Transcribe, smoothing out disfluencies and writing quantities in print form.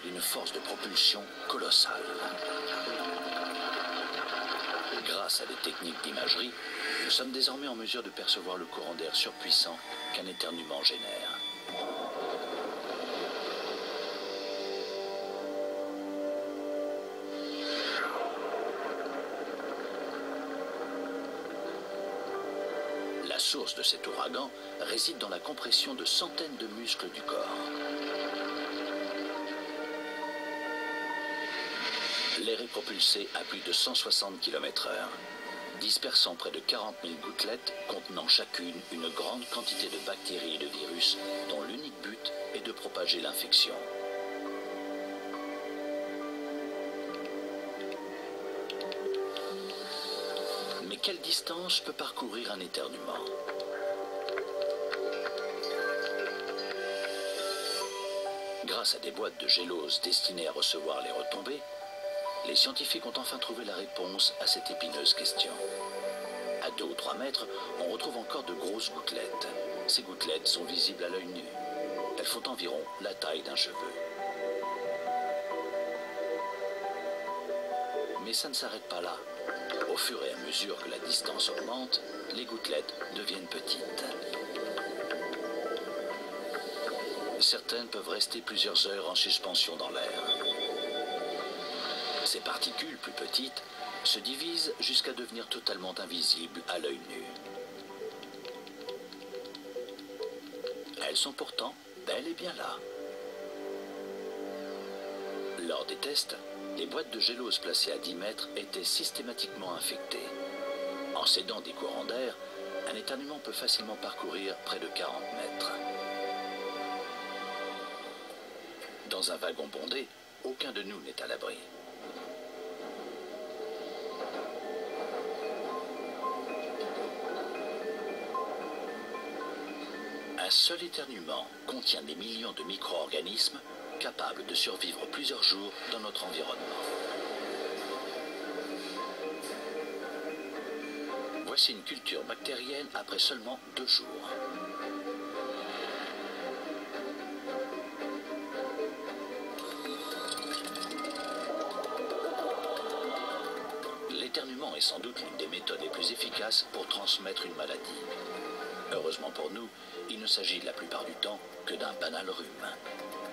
d'une force de propulsion colossale. Grâce à des techniques d'imagerie, nous sommes désormais en mesure de percevoir le courant d'air surpuissant qu'un éternuement génère. La source de cet ouragan réside dans la compression de centaines de muscles du corps. L'air est propulsé à plus de 160 km/h, dispersant près de 40 000 gouttelettes contenant chacune une grande quantité de bactéries et de virus dont l'unique but est de propager l'infection. Mais quelle distance peut parcourir un éternuement ? Grâce à des boîtes de gélose destinées à recevoir les retombées, les scientifiques ont enfin trouvé la réponse à cette épineuse question. À 2 ou 3 mètres, on retrouve encore de grosses gouttelettes. Ces gouttelettes sont visibles à l'œil nu. Elles font environ la taille d'un cheveu. Mais ça ne s'arrête pas là. Au fur et à mesure que la distance augmente, les gouttelettes deviennent petites. Certaines peuvent rester plusieurs heures en suspension dans l'air. Ces particules plus petites se divisent jusqu'à devenir totalement invisibles à l'œil nu. Elles sont pourtant bel et bien là. Lors des tests, les boîtes de gélose placées à 10 mètres étaient systématiquement infectées. En cédant des courants d'air, un éternuement peut facilement parcourir près de 40 mètres. Dans un wagon bondé, aucun de nous n'est à l'abri. Un seul éternuement contient des millions de micro-organismes capables de survivre plusieurs jours dans notre environnement. Voici une culture bactérienne après seulement 2 jours. L'éternuement est sans doute l'une des méthodes les plus efficaces pour transmettre une maladie. Heureusement pour nous, il ne s'agit la plupart du temps que d'un banal rhume.